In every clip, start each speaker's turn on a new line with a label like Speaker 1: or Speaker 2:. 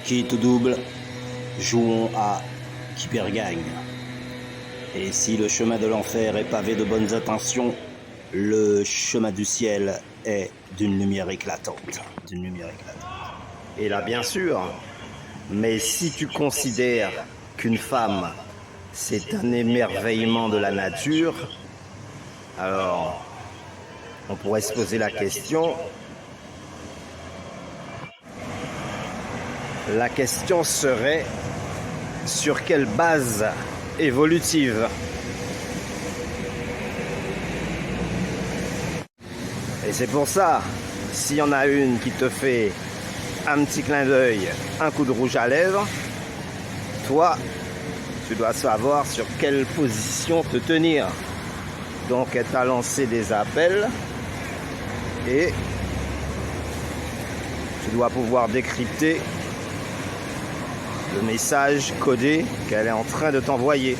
Speaker 1: Qui tout double, jouons à qui perd gagne. Et si le chemin de l'enfer est pavé de bonnes intentions, le chemin du ciel est d'une lumière éclatante.
Speaker 2: Et là, bien sûr. Mais si tu considères qu'une femme, c'est un émerveillement de la nature, alors on pourrait se poser la question. La question serait sur quelle base évolutive? Et c'est pour ça, s'il y en a une qui te fait un petit clin d'œil, un coup de rouge à lèvres, toi, tu dois savoir sur quelle position te tenir. Donc, elle t'a lancé des appels et tu dois pouvoir décrypter le message codé qu'elle est en train de t'envoyer.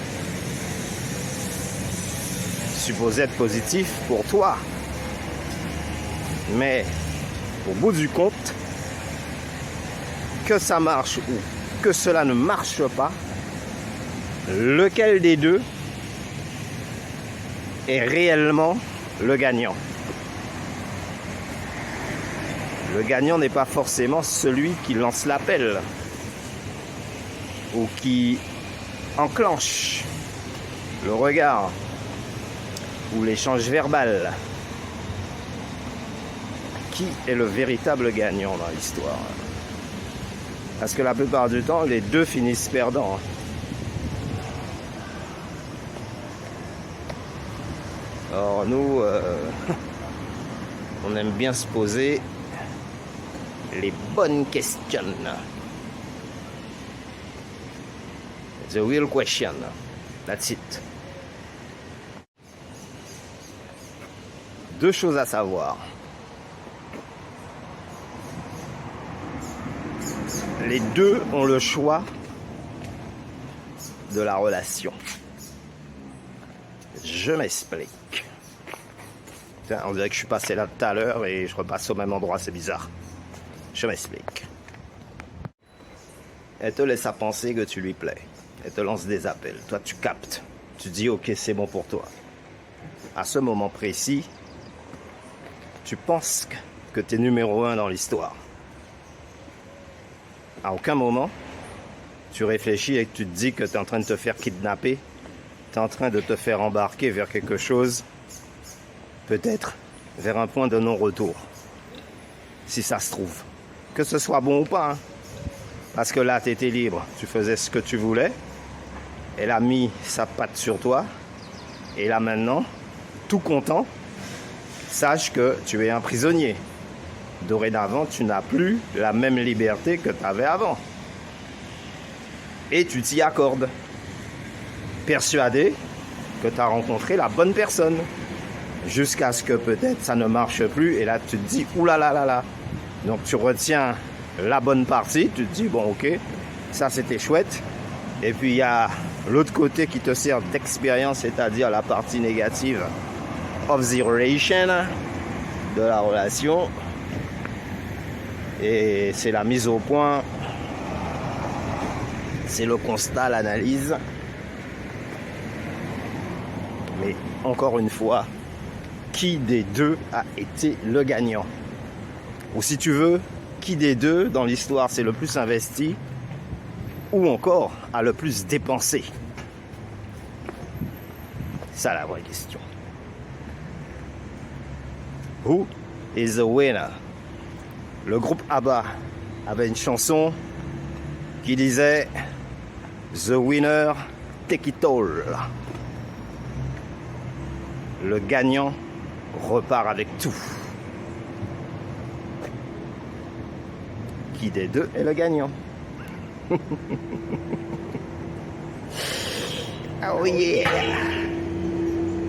Speaker 2: Supposé être positif pour toi. Mais au bout du compte, que ça marche ou que cela ne marche pas, lequel des deux est réellement le gagnant? Le gagnant n'est pas forcément celui qui lance l'appel ou qui enclenche le regard ou l'échange verbal. Qui est le véritable gagnant dans l'histoire? Parce que la plupart du temps, les deux finissent perdants. Or, nous, on aime bien se poser les bonnes questions. The real question. That's it. Deux choses à savoir. Les deux ont le choix de la relation. Je m'explique. Tiens, on dirait que je suis passé là tout à l'heure et je repasse au même endroit, c'est bizarre. Je m'explique. Elle te laisse à penser que tu lui plais. Elle te lance des appels. Toi, tu captes. Tu dis, ok, c'est bon pour toi. À ce moment précis, tu penses que tu es numéro 1 dans l'histoire. À aucun moment, tu réfléchis et que tu te dis que tu es en train de te faire kidnapper. Tu es en train de te faire embarquer vers quelque chose, peut-être vers un point de non-retour. Si ça se trouve. Que ce soit bon ou pas. Hein. Parce que là, tu étais libre. Tu faisais ce que tu voulais. Elle a mis sa patte sur toi. Et là, maintenant, tout content, sache que tu es un prisonnier. Dorénavant, tu n'as plus la même liberté que tu avais avant. Et tu t'y accordes. Persuadé que tu as rencontré la bonne personne. Jusqu'à ce que peut-être ça ne marche plus. Et là, tu te dis, oulala là là. Donc, tu retiens la bonne partie. Tu te dis, bon, ok, ça c'était chouette. Et puis, il y a l'autre côté qui te sert d'expérience, c'est-à-dire la partie négative of the relation, de la relation. Et c'est la mise au point, c'est le constat, l'analyse. Mais encore une fois, qui des deux a été le gagnant? Ou si tu veux, qui des deux dans l'histoire c'est le plus investi ou encore a le plus dépensé? C'est ça la vraie question. Who is the winner? Le groupe ABBA avait une chanson qui disait The winner take it all. Le gagnant repart avec tout. Qui des deux est le gagnant? Oh yeah!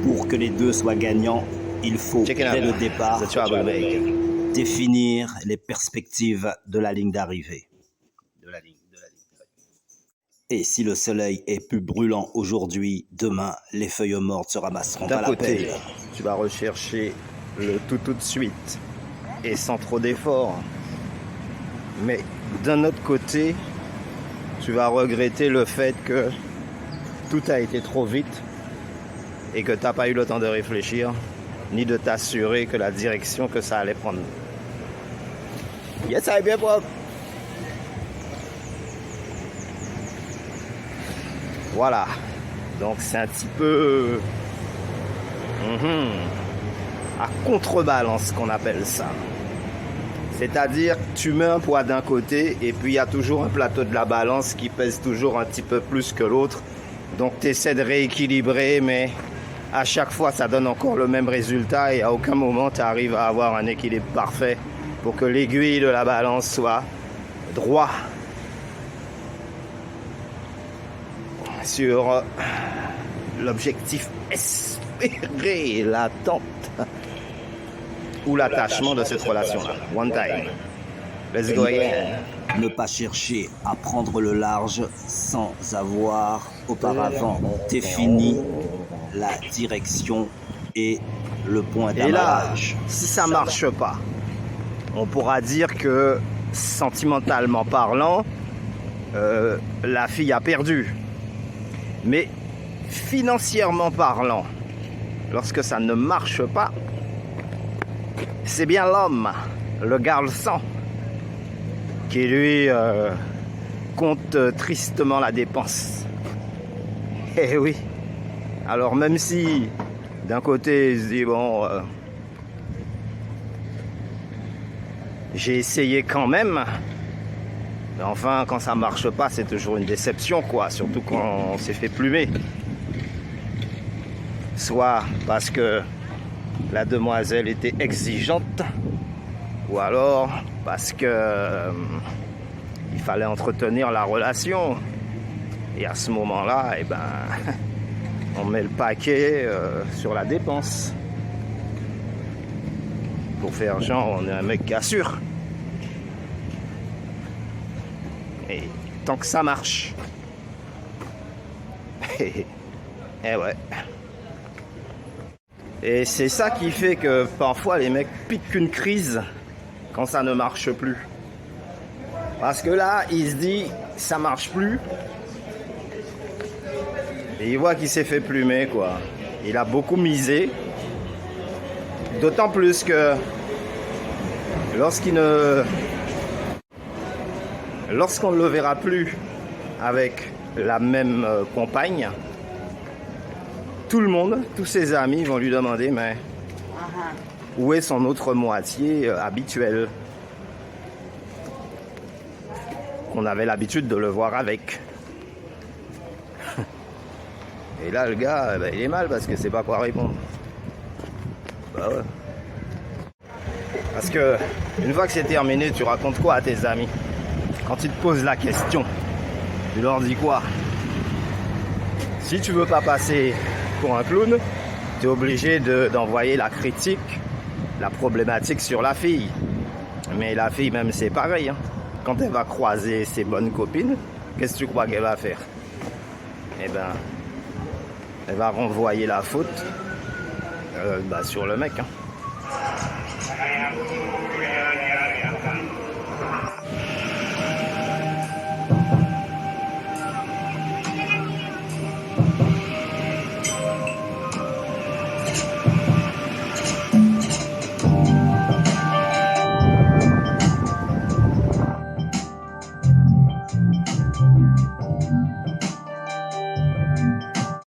Speaker 1: Pour que les deux soient gagnants, il faut, dès le départ, définir les perspectives de la ligne d'arrivée. Et si le soleil est plus brûlant aujourd'hui, demain, les feuilles mortes se ramasseront
Speaker 2: D'un
Speaker 1: à la
Speaker 2: côté,
Speaker 1: pelle.
Speaker 2: tu vas rechercher le tout de suite et sans trop d'efforts. Mais d'un autre côté, tu vas regretter le fait que tout a été trop vite et que tu n'as pas eu le temps de réfléchir ni de t'assurer que la direction que ça allait prendre. Yes, ça est bien propre. Voilà. Donc c'est un petit peu à contrebalance qu'on appelle ça. C'est-à-dire que tu mets un poids d'un côté et puis il y a toujours un plateau de la balance qui pèse toujours un petit peu plus que l'autre. Donc tu essaies de rééquilibrer, mais à chaque fois ça donne encore le même résultat et à aucun moment tu arrives à avoir un équilibre parfait pour que l'aiguille de la balance soit droit sur l'objectif espéré, l'attente ou l'attachement de cette relation-là. One time. Let's go again.
Speaker 1: Ne pas chercher à prendre le large sans avoir auparavant défini la direction et le point
Speaker 2: Et là,
Speaker 1: d'amarrage.
Speaker 2: si ça marche pas, on pourra dire que sentimentalement parlant, la fille a perdu. Mais financièrement parlant, lorsque ça ne marche pas, c'est bien l'homme, le garçon, qui lui compte tristement la dépense. Eh oui. Alors même si d'un côté il se dit bon, j'ai essayé quand même. Mais enfin, quand ça marche pas, c'est toujours une déception, quoi. Surtout quand on s'est fait plumer. Soit parce que la demoiselle était exigeante, ou alors parce que il fallait entretenir la relation. Et à ce moment-là, eh ben, on met le paquet sur la dépense. Pour faire genre, on est un mec qui assure. Et tant que ça marche. Eh ouais. Et c'est ça qui fait que parfois les mecs piquent une crise quand ça ne marche plus. Parce que là, il se dit, ça marche plus. Et il voit qu'il s'est fait plumer, quoi. Il a beaucoup misé. D'autant plus que lorsqu'on ne le verra plus avec la même compagne, tout le monde, tous ses amis vont lui demander mais où est son autre moitié habituelle qu'on avait l'habitude de le voir avec. Et là le gars, il est mal parce que c'est pas quoi répondre. Bah ouais. Parce que une fois que c'est terminé, tu racontes quoi à tes amis? Quand ils te posent la question, tu leur dis quoi? Si tu veux pas passer pour un clown, tu es obligé d'envoyer la critique, la problématique sur la fille. Mais la fille même c'est pareil. Hein. Quand elle va croiser ses bonnes copines, qu'est-ce que tu crois qu'elle va faire? Eh ben, elle va renvoyer la faute sur le mec. Hein.